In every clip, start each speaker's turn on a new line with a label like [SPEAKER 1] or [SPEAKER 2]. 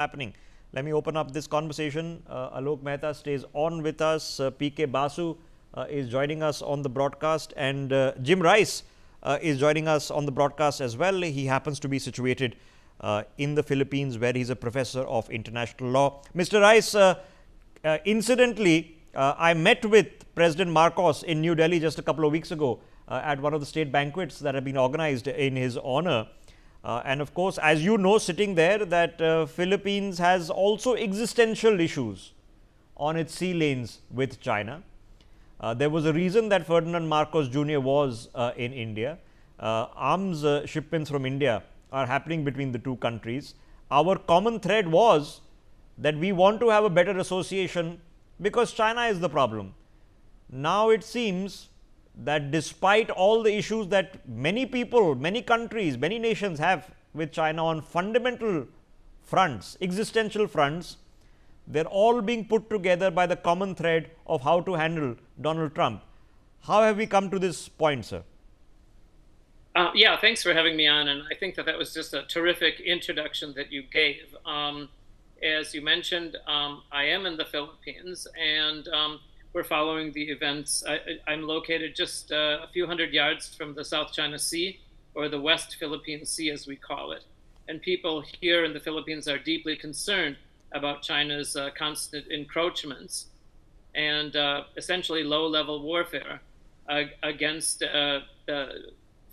[SPEAKER 1] happening. Let me open up this conversation. Alok Mehta stays on with us. PK Basu is joining us on the broadcast, and Jim Rice is joining us on the broadcast as well. He happens to be situated in the Philippines, where he's a professor of international law. Mr. Rice, incidentally, I met with President Marcos in New Delhi just a couple of weeks ago at one of the state banquets that have been organized in his honor. And of course, as you know, sitting there, that Philippines has also existential issues on its sea lanes with China. There was a reason that Ferdinand Marcos Jr. was in India. Arms shipments from India are happening between the two countries. Our common thread was that we want to have a better association because China is the problem. Now it seems that despite all the issues that many people, many countries, many nations have with China on fundamental fronts, existential fronts, they're all being put together by the common thread of how to handle Donald Trump. How have we come to this point, sir?
[SPEAKER 2] Yeah, thanks for having me on. And I think that that was just a terrific introduction that you gave. As you mentioned, I am in the Philippines, and we're following the events. I'm located just a few hundred yards from the South China Sea, or the West Philippine Sea, as we call it. And people here in the Philippines are deeply concerned about China's constant encroachments and essentially low-level warfare against the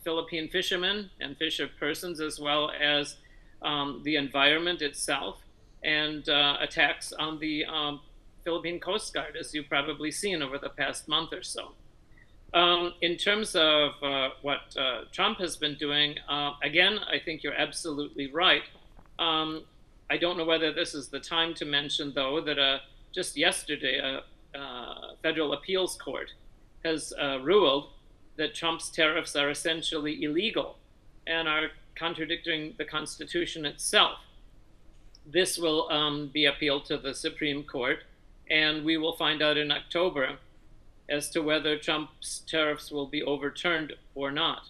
[SPEAKER 2] Philippine fishermen and fisher persons, as well as the environment itself, and attacks on the Philippine Coast Guard, as you've probably seen over the past month or so. In terms of what Trump has been doing, again, I think you're absolutely right. I don't know whether this is the time to mention, though, that just yesterday a federal appeals court has ruled that Trump's tariffs are essentially illegal and are contradicting the Constitution itself. This will be appealed to the Supreme Court, and we will find out in October as to whether Trump's tariffs will be overturned or not.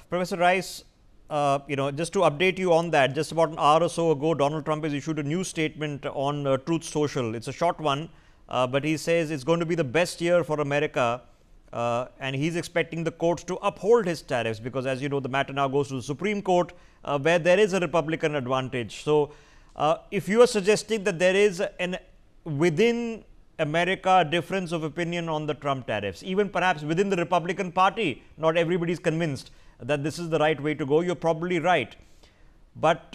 [SPEAKER 1] Professor Rice, just to update you on that, just about an hour or so ago, Donald Trump has issued a new statement on Truth Social. It's a short one, but he says it's going to be the best year for America, and he's expecting the courts to uphold his tariffs because, as you know, the matter now goes to the Supreme Court, where there is a Republican advantage. So, if you are suggesting that there is an within America difference of opinion on the Trump tariffs, even perhaps within the Republican Party, not everybody is convinced that this is the right way to go, you're probably right. But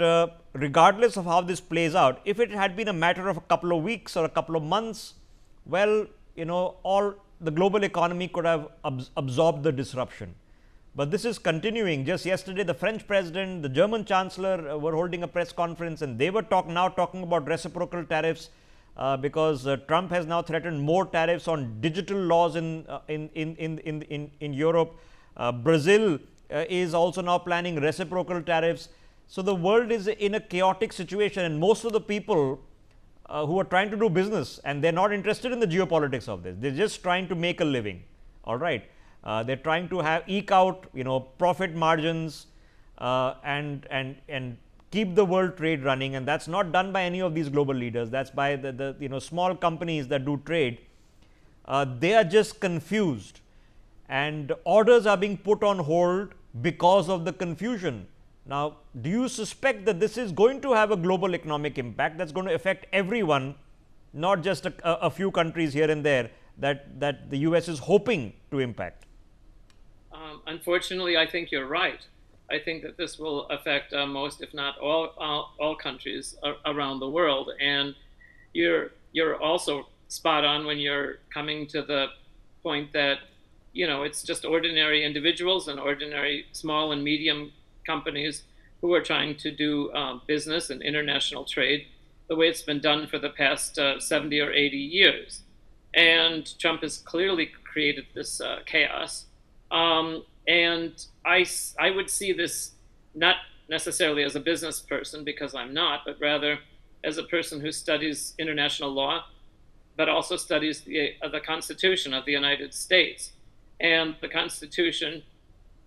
[SPEAKER 1] regardless of how this plays out, if it had been a matter of a couple of weeks or a couple of months, well, all the global economy could have absorbed the disruption. But this is continuing. Just yesterday, the French president, the German chancellor were holding a press conference, and they were now talking about reciprocal tariffs because Trump has now threatened more tariffs on digital laws in Europe. Brazil is also now planning reciprocal tariffs. So the world is in a chaotic situation, and most of the people who are trying to do business, and they're not interested in the geopolitics of this. They're just trying to make a living. All right. They're trying to eke out, profit margins and keep the world trade running, and that's not done by any of these global leaders. That's by the small companies that do trade. They are just confused, and orders are being put on hold because of the confusion. Now, do you suspect that this is going to have a global economic impact that's going to affect everyone, not just a few countries here and there that the US is hoping to impact?
[SPEAKER 2] Unfortunately, I think you're right. I think that this will affect most, if not all countries around the world. And you're also spot on when you're coming to the point that it's just ordinary individuals and ordinary small and medium companies who are trying to do business and international trade the way it's been done for the past 70 or 80 years. And Trump has clearly created this chaos. And I would see this not necessarily as a business person, because I'm not, but rather as a person who studies international law, but also studies the Constitution of the United States. And the Constitution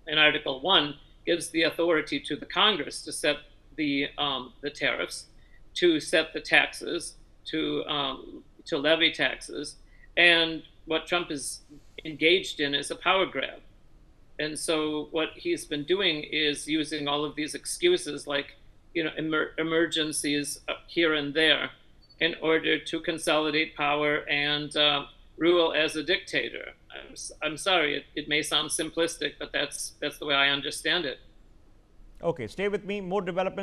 [SPEAKER 2] in Article 1 gives the authority to the Congress to set the tariffs, to set the taxes, to levy taxes, and what Trump is engaged in is a power grab. And so what he's been doing is using all of these excuses, like emergencies here and there, in order to consolidate power and rule as a dictator. I'm sorry, it may sound simplistic, but that's the way I understand it.
[SPEAKER 1] Okay, stay with me. More developments.